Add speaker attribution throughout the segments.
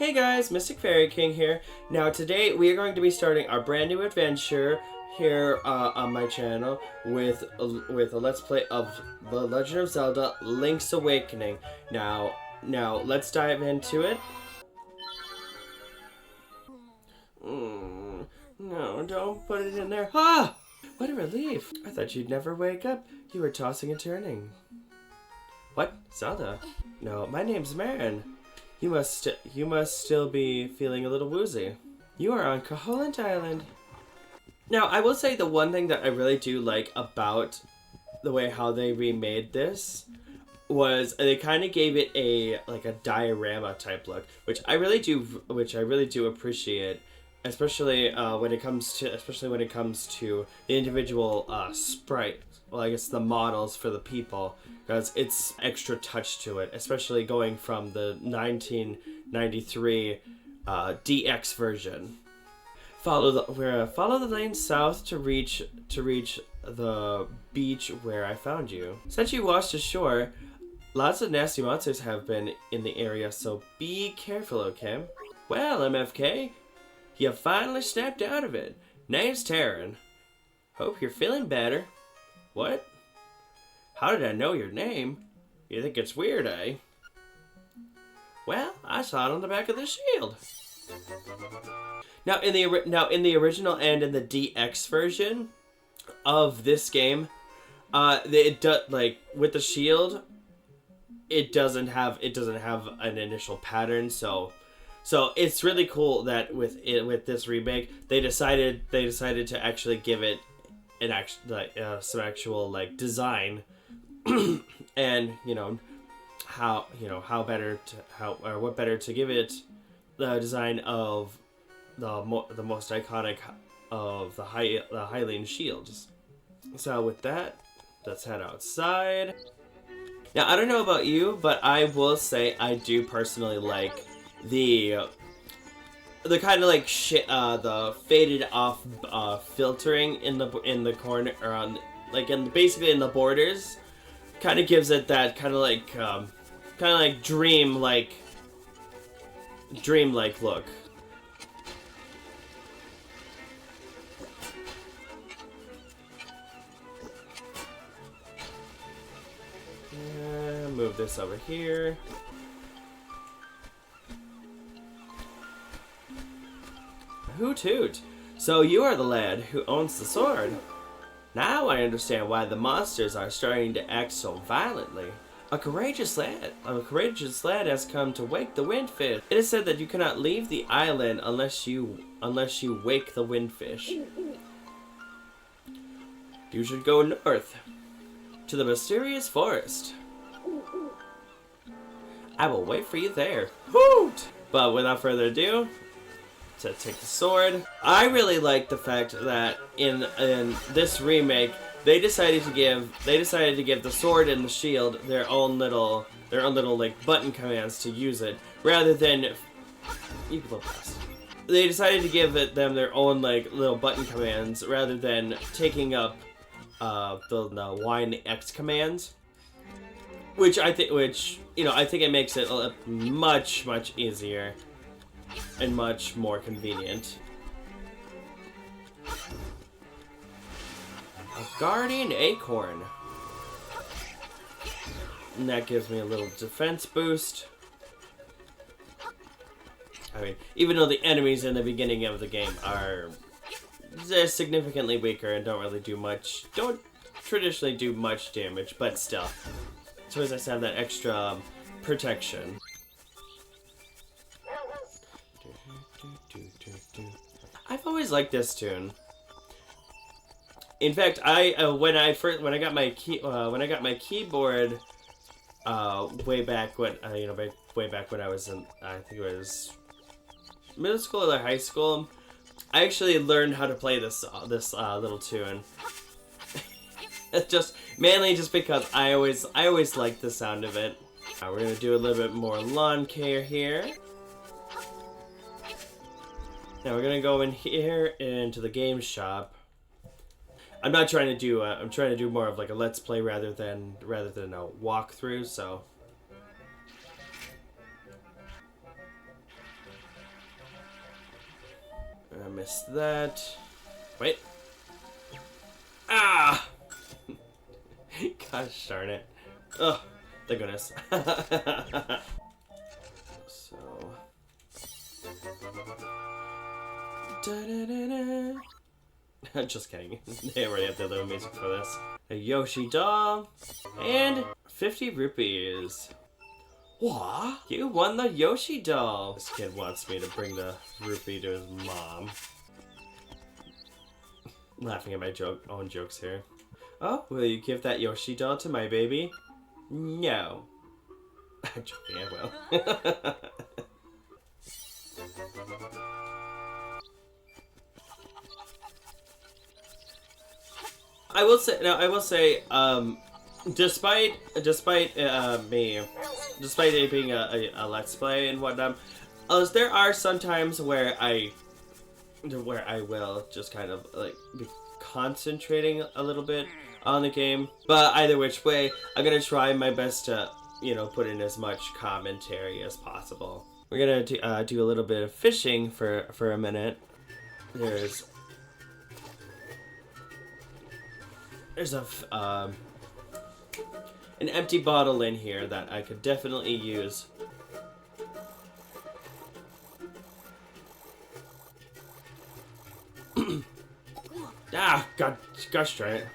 Speaker 1: Hey guys, Mystic Fairy King here. Now today we are going to be starting our brand new adventure here on my channel with a let's play of The Legend of Zelda: Link's Awakening. Now let's dive into it. No, don't put it in there. Ah! What a relief. I thought you'd never wake up. You were tossing and turning. What? Zelda? No, my name's Marin. You must still be feeling a little woozy. You are on Koholint Island. Now, I will say the one thing that I really do like about the way how they remade this was they kind of gave it a diorama type look, which I really do appreciate, especially when it comes to the individual sprite. Well, I guess the models for the people, because it's extra touch to it, especially going from the 1993 DX version. Follow the lane south to reach the beach where I found you. Since you washed ashore, lots of nasty monsters have been in the area, so be careful, okay? Well, MFK, you finally snapped out of it. Name's Taryn. Hope you're feeling better. What? How did I know your name? You think it's weird, eh? Well, I saw it on the back of the shield. Now, in the original and in the DX version of this game, with the shield, it doesn't have an initial pattern. So it's really cool that with this remake, they decided to actually give it some actual design, and what better to give it the design of the most iconic of the Hylian shields. So with that, let's head outside. Now, I don't know about you, but I will say I do personally like the kind of the faded off filtering in the corner, or on basically in the borders, kind of gives it that kind of dreamlike look. Move this over here. Hoot hoot. So you are the lad who owns the sword. Now I understand why the monsters are starting to act so violently. A courageous lad has come to wake the windfish. It is said that you cannot leave the island unless you wake the windfish. You should go north to the mysterious forest. I will wait for you there. Hoot! But without further ado, to take the sword. I really like the fact that in this remake they decided to give the sword and the shield their own little button commands to use it, rather than you can go past. They decided to give them their own little button commands rather than taking up the Y and the X commands, which I think it makes it much easier and much more convenient. A guardian acorn. And that gives me a little defense boost. I mean, even though the enemies in the beginning of the game they're significantly weaker and don't traditionally do much damage, but still, it's always nice to have that extra protection. I've always liked this tune. In fact, when I got my keyboard way back when I was in, I think it was middle school or high school, I actually learned how to play this little tune. mainly because I always liked the sound of it. We're gonna do a little bit more lawn care here. Now we're gonna go in here into the game shop. I'm trying to do more of a let's play rather than a walkthrough. So I missed that. Wait. Ah! Gosh darn it. Ugh. Thank goodness. So. Da-da-da-da. Just kidding. They already have the little music for this. A Yoshi doll. And 50 rupees. What? You won the Yoshi doll. This kid wants me to bring the rupee to his mom. Laughing at my own jokes here. Oh, will you give that Yoshi doll to my baby? No. I'm joking, I will. I will say, despite it being a let's play and whatnot, there are some times where I will just kind of like be concentrating a little bit on the game. But either which way, I'm gonna try my best to, put in as much commentary as possible. We're gonna do a little bit of fishing for a minute. There's an empty bottle in here that I could definitely use. Ah, gosh darn it.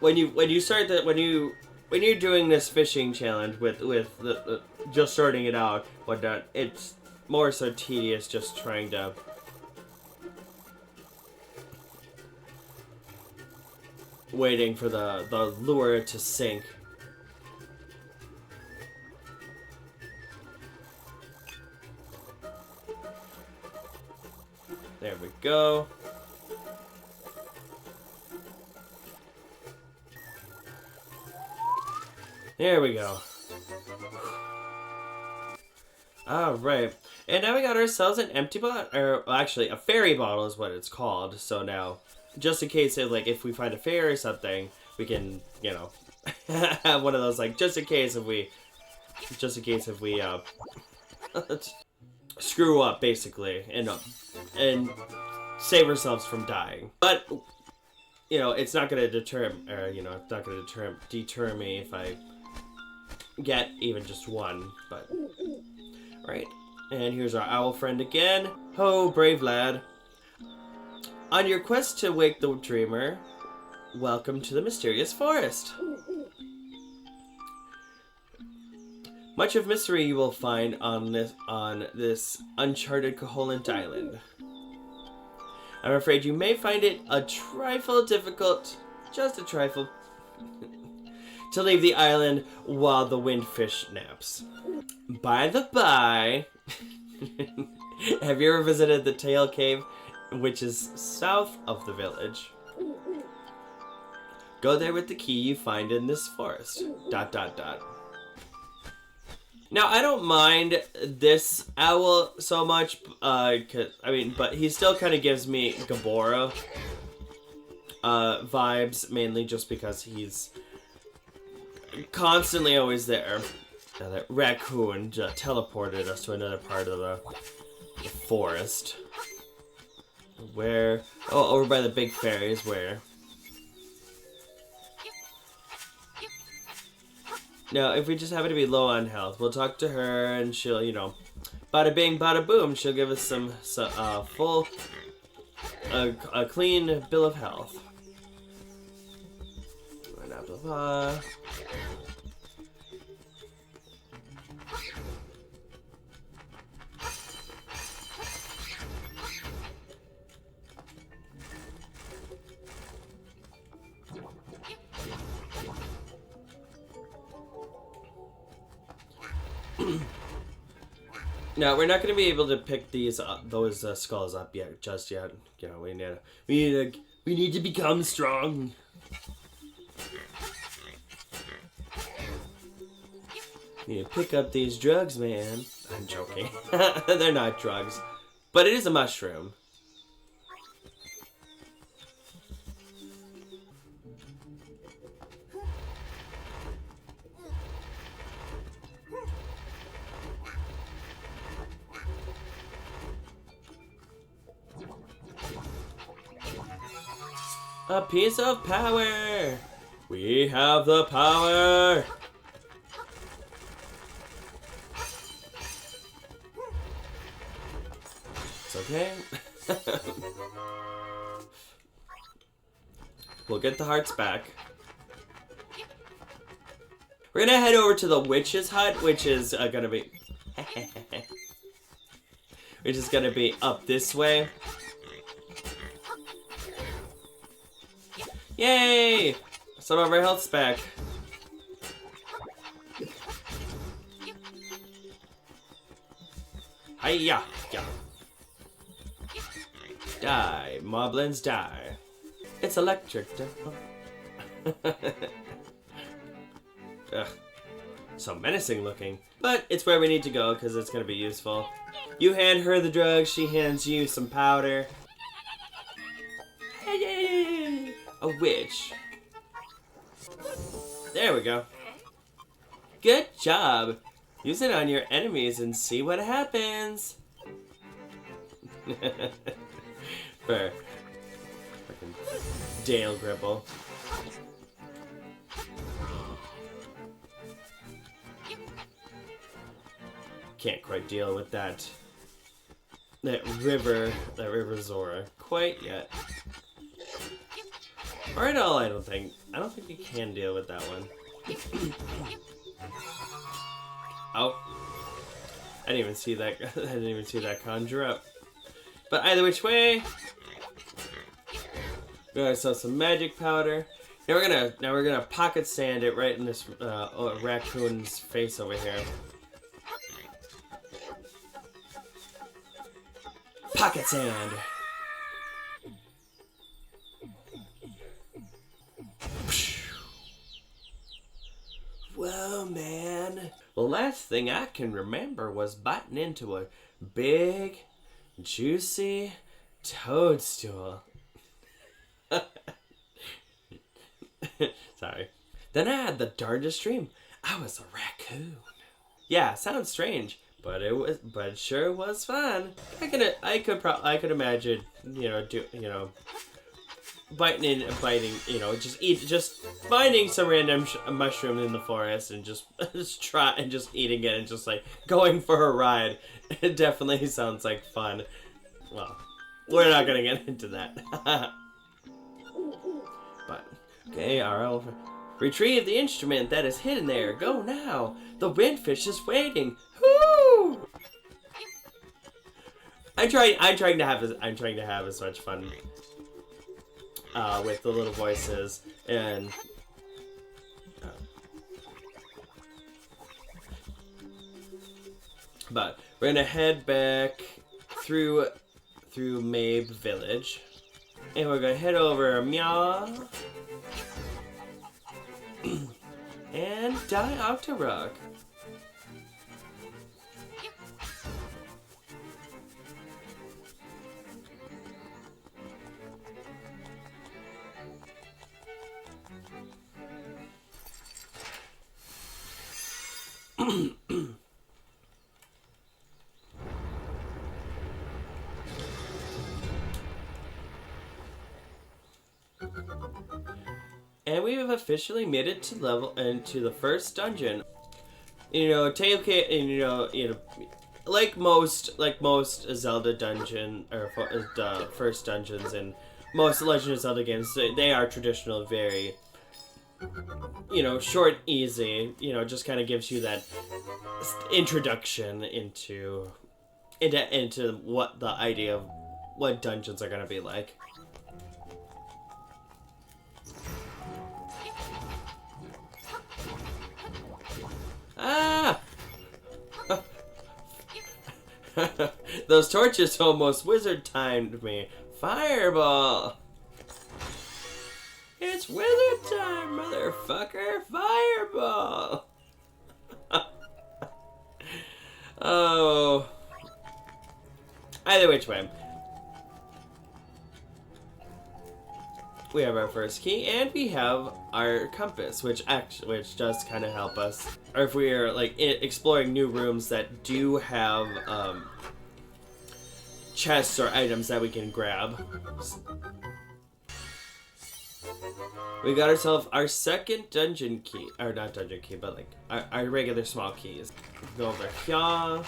Speaker 1: When you're doing this fishing challenge with the just starting it out, whatnot, it's more so tedious just trying to waiting for the lure to sink. There we go. There we go. Alright. And now we got ourselves an empty bottle, or well, actually a fairy bottle is what it's called. So now, just in case if we find a fairy or something, we can, have one of those, just in case if we screw up, basically, and save ourselves from dying. But, it's not gonna deter me if I get even just one, but... Right, and here's our owl friend again. Ho, brave lad. On your quest to wake the dreamer, welcome to the mysterious forest. Much of mystery you will find on this uncharted Koholint island. I'm afraid you may find it a trifle difficult, just a trifle, to leave the island while the windfish naps. By the by, have you ever visited the Tail Cave, which is south of the village? Go there with the key you find in this forest. ... Now, I don't mind this owl so much, but he still kind of gives me Gabora vibes, mainly just because he's constantly always there. Now that raccoon just teleported us to another part of the forest. Where? Oh, over by the big fairies, where? Now, if we just happen to be low on health, we'll talk to her and she'll, bada bing, bada boom, she'll give us some full, a clean bill of health. Blah, blah, blah. Now we're not going to be able to pick those skulls up just yet. We need to become strong. You pick up these drugs, man. I'm joking. They're not drugs. But it is a mushroom. A piece of power! We have the power! It's okay. We'll get the hearts back. We're gonna head over to the witch's hut, which is gonna be... which is gonna be up this way. Yay! Some of our health's back. Hiya! Yeah. Die, moblins, die. It's electric. Ugh. So menacing looking. But it's where we need to go because it's gonna be useful. You hand her the drugs, she hands you some powder. Yay! A witch. There we go. Good job. Use it on your enemies and see what happens. For fucking Dale Gribble. Can't quite deal with that river Zora quite yet. Or at all, I don't think you can deal with that one. Oh. I didn't even see that conjure up. But either which way, we got ourselves some magic powder. Now we're gonna pocket sand it right in this raccoon's face over here. Pocket sand. Whoa, man. The last thing I can remember was biting into a big, juicy toadstool. Sorry. Then I had the darndest dream. I was a raccoon. Yeah, sounds strange, but it sure was fun. I could imagine, biting, just finding some random mushroom in the forest and just eating it and just like going for a ride. It definitely sounds like fun. Well, we're not gonna get into that. But okay, RL, retrieve the instrument that is hidden there. Go now. The windfish is waiting. Whoo! I'm trying to have as much fun with the little voices and but we're gonna head back through Mabe Village, and we're gonna head over Meow and die out to Rock. And we have officially made it to the first dungeon. Like most Zelda dungeon or first dungeons in most Legend of Zelda games, they are traditional, very short, easy. Just kind of gives you that introduction into what the idea of what dungeons are gonna be like. Ah! Those torches almost wizard timed me. Fireball! It's wizard time, motherfucker! Fireball! Oh. Either which way. We have our first key, and we have our compass, which does kind of help us. Or if we are like exploring new rooms that do have chests or items that we can grab. We got ourselves our second dungeon key, or not dungeon key, but like our regular small keys. Go over here.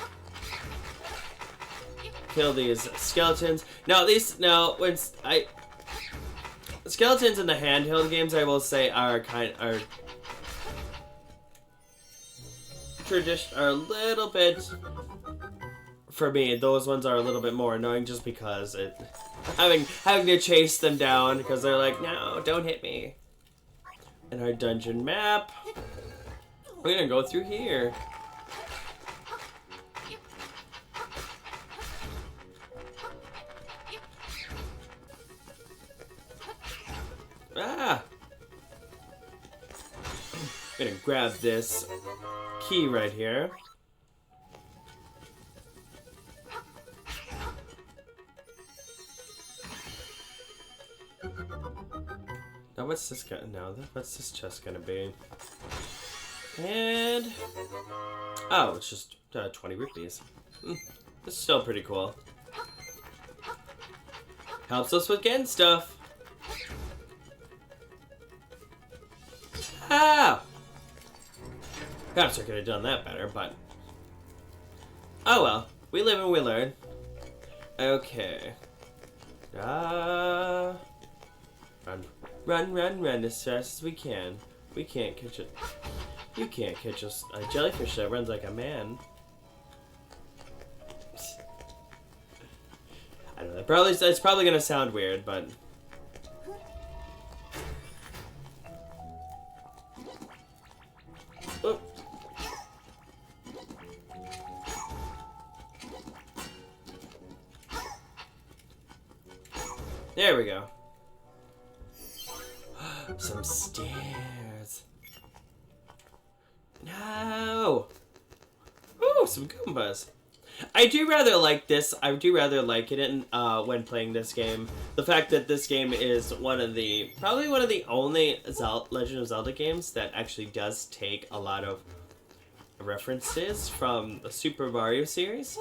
Speaker 1: Kill these skeletons. Now skeletons in the handheld games, I will say, are a little bit, for me, those ones are a little bit more annoying just because having to chase them down because they're like, no, don't hit me. And our dungeon map. We're gonna go through here. Ah! I'm gonna grab this key right here. Now what's this guy? No, what's this chest gonna be? And oh, it's just 20 rupees. It's still pretty cool. Helps us with getting stuff. Ah! Perhaps I could have done that better, but oh well. We live and we learn. Okay. Run as fast as we can. We can't catch it. You can't catch a jellyfish that runs like a man. I don't know. It's probably gonna sound weird, but oh. There we go. Some stairs. No. Ooh, some Goombas. I do rather like this. I do rather like it in when playing this game. The fact that this game is probably one of the only Legend of Zelda games that actually does take a lot of references from the Super Mario series,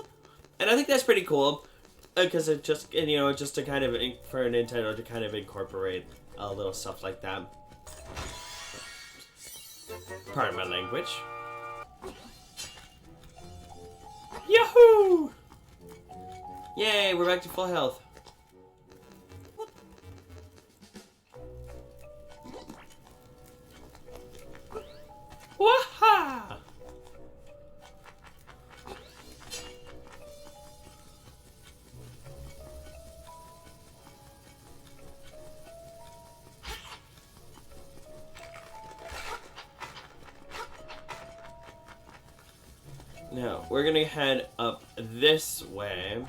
Speaker 1: and I think that's pretty cool because it just just to kind of for Nintendo to kind of incorporate little stuff like that. Pardon my language. Yahoo! Yay, we're back to full health. Waha! Now, we're gonna head up this way.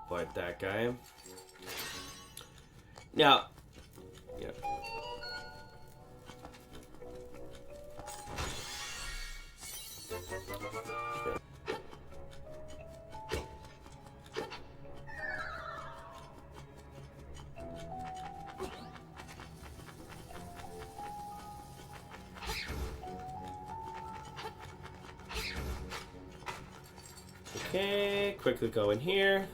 Speaker 1: Avoid that guy. Now, yeah. Okay, quickly go in here.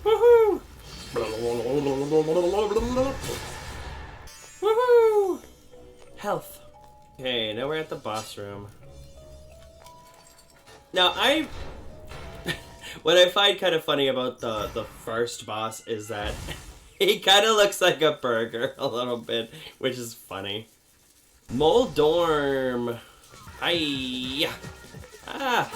Speaker 1: Woohoo! Woohoo! Health. Okay, now we're at the boss room. Now, what I find kind of funny about the first boss is that he kind of looks like a burger a little bit, which is funny. Mole Dorm. Hiya. Ah!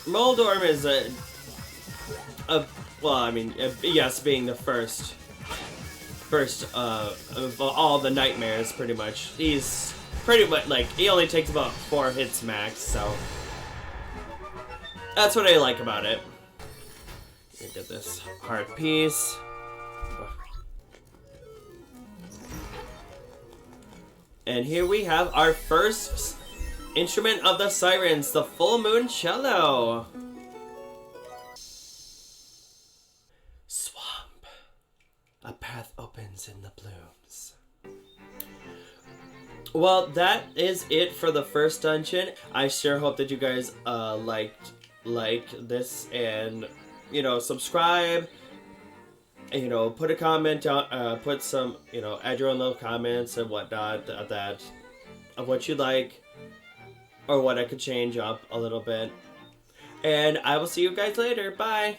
Speaker 1: Moldorm is well, I mean, yes, being the first of all the nightmares, pretty much. He's pretty much, like, he only takes about 4 hits max, so that's what I like about it. Let me get this heart piece. And here we have our first instrument of the sirens, the full moon cello. Swamp. A path opens in the blooms. Well, that is it for the first dungeon. I sure hope that you guys liked this, and subscribe. Put a comment down, put some, add your own little comments and whatnot of what you like or what I could change up a little bit. And I will see you guys later. Bye.